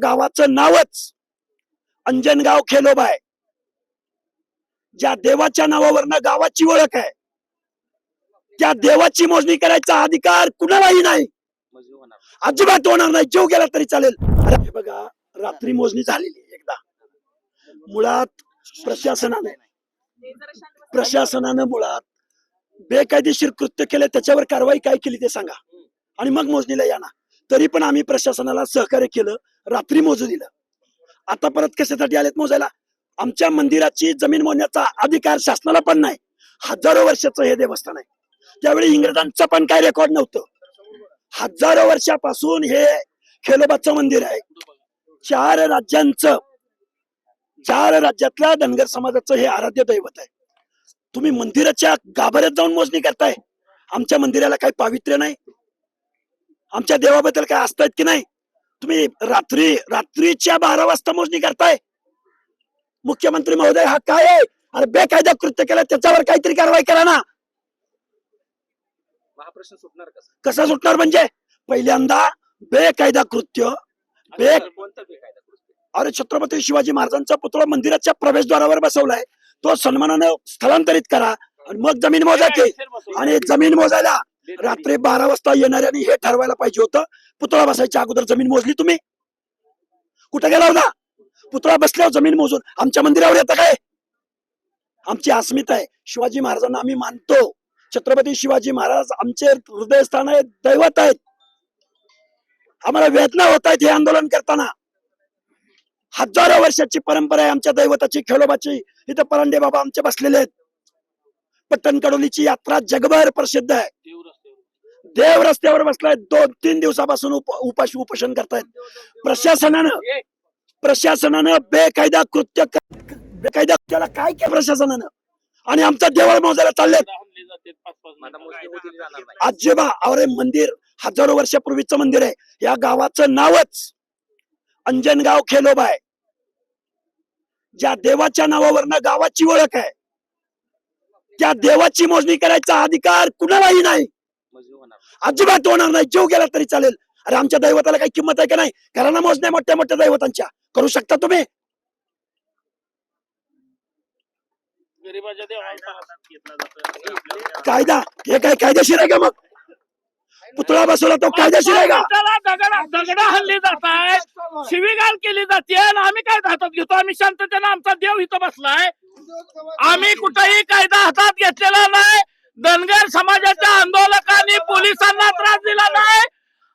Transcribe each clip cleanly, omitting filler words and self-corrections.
गावाचं नावच अंजनगाव खेलोबा आहे. ज्या देवाच्या नावावरनं गावाची ओळख आहे, त्या देवाची मोजणी करायचा अधिकार कुणालाही नाही, अजिबात होणार नाही. जीव गेला तरी चालेल. अरे बघा, रात्री मोजणी झालेली एकदा. मुळात प्रशासनानं मुळात बेकायदेशीर कृत्य केले, त्याच्यावर कारवाई काय केली ते सांगा आणि मग मोजणीला या ना. तरी पण आम्ही प्रशासनाला सहकार्य केलं, रात्री मोजू दिलं. आता परत कशासाठी आलेत मोजायला? आमच्या मंदिराची जमीन मोजण्याचा अधिकार शासनाला पण नाही. हजारो वर्षाचं हे देवस्थान आहे. त्यावेळी इंग्रजांचं पण काय रेकॉर्ड नव्हतं. हजारो वर्षापासून हे खेलोबाचं मंदिर आहे. चार राज्यातल्या धनगर समाजाचं हे आराध्य दैवत आहे. तुम्ही मंदिराच्या गाभाऱ्यात जाऊन मोजणी करताय. आमच्या मंदिराला काही पावित्र्य नाही? आमच्या देवाबद्दल काय असतायत की नाही? तुम्ही रात्रीच्या 12 वाजता मोजणी करताय. मुख्यमंत्री महोदय, हा काय आहे? अरे बेकायदा कृत्य केलं, त्याच्यावर काहीतरी कारवाई करा ना. महाप्रश्न सुटणार कसा सुटणार म्हणजे? पहिल्यांदा बेकायदा कृत्य अरे छत्रपती शिवाजी महाराजांचा पुतळा मंदिराच्या प्रवेशद्वारावर बसवलाय, तो सन्मानानं स्थलांतरित करा आणि मग जमीन मोजायची. आणि जमीन मोजायला रात्री 12 वाजता येणाऱ्यांनी हे ठरवायला पाहिजे होतं. पुतळा बसायच्या अगोदर जमीन मोजली तुम्ही? कुठे गेला होता? पुतळा बसल्यावर जमीन मोजून आमच्या मंदिरावर येतं काय? आमची अस्मिता आहे. शिवाजी महाराजांना आम्ही मानतो. छत्रपती शिवाजी महाराज आमचे हृदयस्थान आहेत, दैवत आहेत. आम्हाला वेदना होत आहेत हे आंदोलन करताना. हजारो वर्षाची परंपरा आहे आमच्या दैवताची, खेळोबाची. इथं परांडे बाबा आमचे बसलेले आहेत. पट्टण कडोलीची यात्रा जगभर प्रसिद्ध आहे. देव रस्त्यावर बसलाय, 2-3 दिवसापासून उपोषण करतायत. प्रशासनानं बेकायदा कृत्याला काय केलं प्रशासनानं? आणि आमचा देवळ मोजायला चाललेत. आजोबा, अरे मंदिर हजारो वर्षापूर्वीचं मंदिर आहे. या गावाचं नावच अंजनगाव खेलोबा आहे. ज्या देवाच्या नावावरनं गावाची ओळख आहे, त्या देवाची मोजणी करायचा अधिकार कुणालाही नाही, अजिबात होणार नाही. जीव गेला तरी चालेल. अरे आमच्या दैवताला काही किंमत आहे का नाही? करा ना मोजण्या मोठ्या मोठ्या दैवतांच्या. करू शकता तुम्ही? कायदा हे काय कायदेशीर आहे का? मग पुतळा बसवला तो कायदेशीर आहे का? दगडा हल्ली जात आहे, शिवीगाळ केली जाते, आम्ही काय हातात घेतो? आम्ही शांततेने आमचा देव इथं बसलाय. आम्ही कुठेही कायदा हातात घेतलेला नाही. धनगर समाजाच्या आंदोलकांनी पोलिसांना त्रास दिला नाही.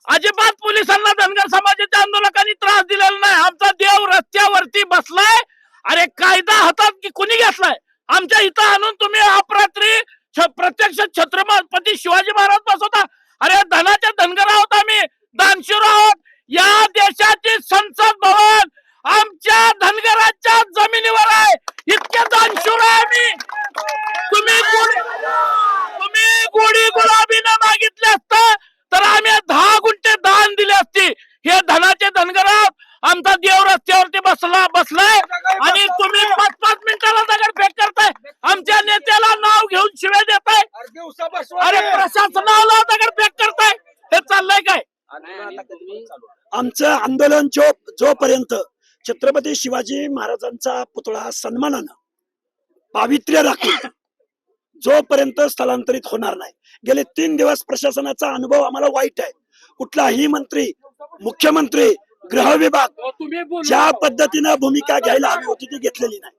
अजिबात पोलिसांना धनगर समाजाच्या आंदोलकांनी त्रास दिलेला नाही. आमचा देव रस्त्यावरती बसलाय. अरे कायदा हातात कुणी घेतलाय? आमच्या इथं आणून तुम्ही अपरात्री प्रत्यक्ष छत्रपती शिवाजी महाराज बसवता. अरे धनाच्या धनगर आहोत आम्ही, दानशूर आहोत. या देशाची संसद भवन आमच्या धनगराच्या जमिनीवर आहे. इतके दानशूर आहे आम्ही. तुम्ही गोडी गुलाबी न मागितले असतं तर आम्ही 10 गुंठे दान दिले असते. हे धनाचे धनगर आहोत. आमचा देव रस्त्यावरती बसलाय आणि तुम्ही 5-5 मिनिटाला दगडफेक करताय. आमच्या नेत्याला नाव घेऊन शिव्या देताय. अरे प्रशासनाला दगडफेक करताय. हे चाललंय काय? आमचं आंदोलन जोपर्यंत छत्रपती शिवाजी महाराजांचा पुतळा सन्मानानं पावित्र्य राखून जोपर्यंत स्थलांतरित होणार नाही. गेले 3 दिवस प्रशासनाचा अनुभव आम्हाला वाईट आहे. कुठलाही मंत्री, मुख्यमंत्री, गृह विभाग ज्या पद्धतीनं भूमिका घ्यायला हवी होती ती घेतलेली नाही.